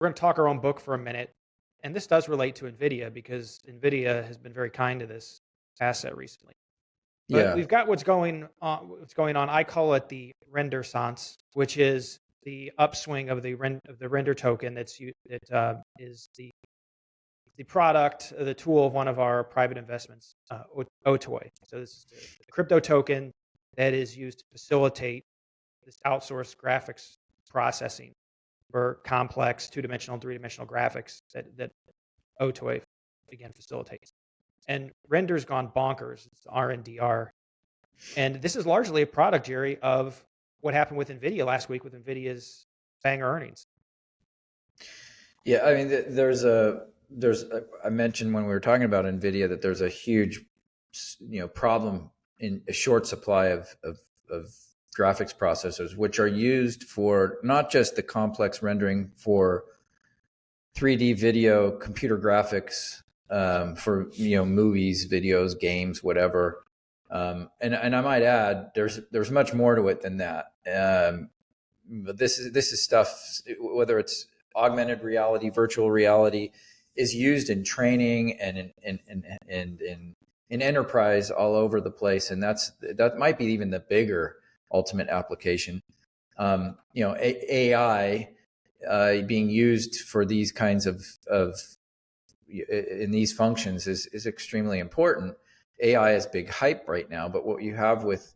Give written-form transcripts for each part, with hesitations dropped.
we're going to talk our own book for a minute. And this does relate to Nvidia because Nvidia has been very kind to this asset recently. But Yeah. we've got what's going on. What's going on? I call it the resurgence, which is the upswing of the render token. Is the product, the tool of one of our private investments, Otoy. So this is the crypto token that is used to facilitate this outsourced graphics processing for complex two-dimensional, three-dimensional graphics that Otoy again facilitates. And render's gone bonkers. It's RNDR. And this is largely a product, Jerry, of what happened with Nvidia last week with Nvidia's banger earnings. Yeah, I mean, I mentioned when we were talking about Nvidia that there's a huge, problem in a short supply of graphics processors, which are used for not just the complex rendering for 3D video, computer graphics, for movies, videos, games, whatever. And I might add, there's much more to it than that. But this is stuff, whether it's augmented reality, virtual reality, is used in training and in enterprise all over the place, and that might be even the bigger ultimate application. AI being used for these kinds of in these functions is extremely important. AI is big hype right now, but what you have with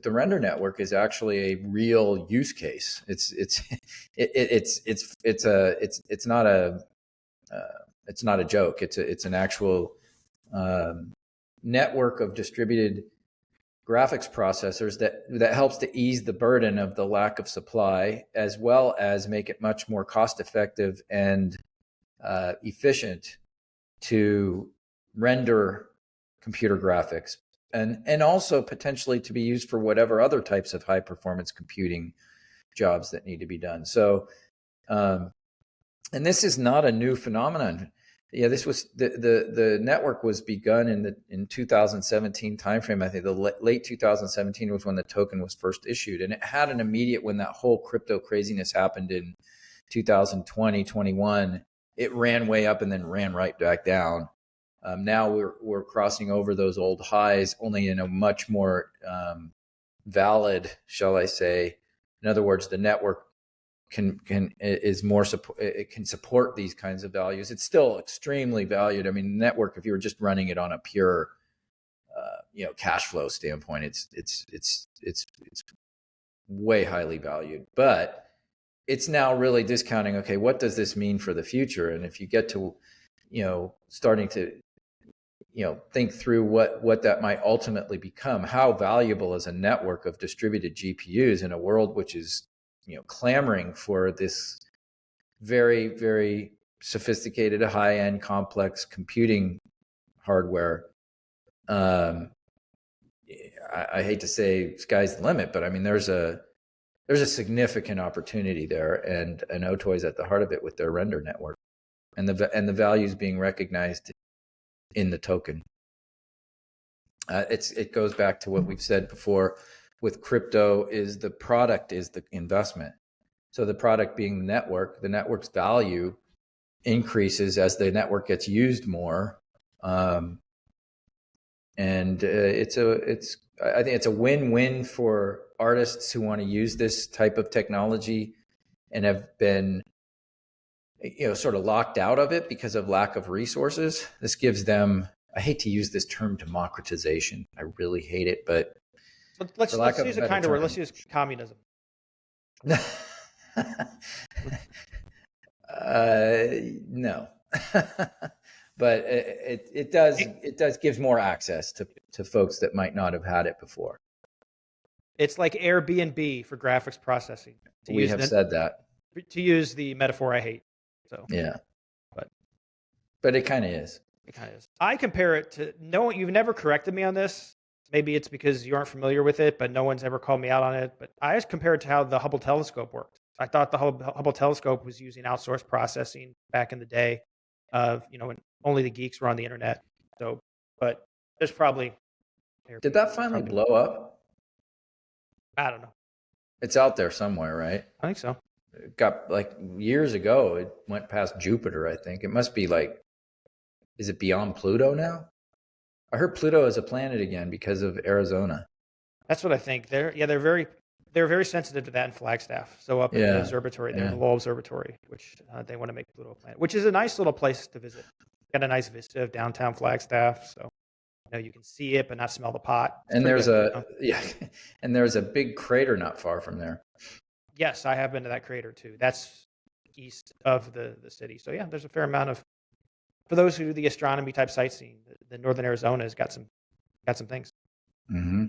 the render network is actually a real use case. It's not a joke. It's an actual network of distributed graphics processors that helps to ease the burden of the lack of supply, as well as make it much more cost effective and efficient to render computer graphics, and also potentially to be used for whatever other types of high performance computing jobs that need to be done. So, and this is not a new phenomenon. Yeah, this was the network was begun in 2017 timeframe. I think the late 2017 was when the token was first issued, and it had an immediate, when that whole crypto craziness happened in 2020, 21, it ran way up and then ran right back down. Now we're crossing over those old highs, only in a much more valid, shall I say? In other words, the network is more support. It can support these kinds of values. It's still extremely valued. I mean, network, if you were just running it on a pure, cash flow standpoint, it's way highly valued. But it's now really discounting. Okay, what does this mean for the future? And if you get to, starting to think through what that might ultimately become, how valuable is a network of distributed GPUs in a world which is, clamoring for this very, very sophisticated, high-end, complex computing hardware. I hate to say sky's the limit, but I mean, there's a significant opportunity there, and Otoy is at the heart of it with their render network, and the values being recognized in the token. It goes back to what we've said before with crypto: is the product is the investment. So the product being the network's value increases as the network gets used more, and I think it's a win-win for artists who want to use this type of technology and have been sort of locked out of it because of lack of resources. This gives them, I hate to use this term democratization. I really hate it, but let's use a kind of word. Let's use communism. No. But it does gives more access to folks that might not have had it before. It's like Airbnb for graphics processing. We have said that. To use the metaphor I hate. So yeah, but it kind of is. It kind of is. I compare it to you've never corrected me on this. Maybe it's because you aren't familiar with it, but no one's ever called me out on it. But I just compare it to how the Hubble telescope worked. I thought the Hubble telescope was using outsourced processing back in the day, when only the geeks were on the internet. So, but there's probably. Did that finally blow up? I don't know. It's out there somewhere, right? I think so. got like years ago, it went past Jupiter, I think. It must be like, is it beyond Pluto now? I heard Pluto is a planet again because of Arizona. That's what I think. They're very sensitive to that in Flagstaff. So up at the Yeah. observatory, Yeah. the Lowell Observatory, which they want to make Pluto a planet, which is a nice little place to visit. Got a nice vista of downtown Flagstaff, so you can see it but not smell the pot. It's And pretty there's good. yeah, and there's a big crater not far from there. Yes, I have been to that crater too. That's east of the city. So yeah, there's a fair amount of, for those who do the astronomy type sightseeing, the northern Arizona has got some things. Mm-hmm.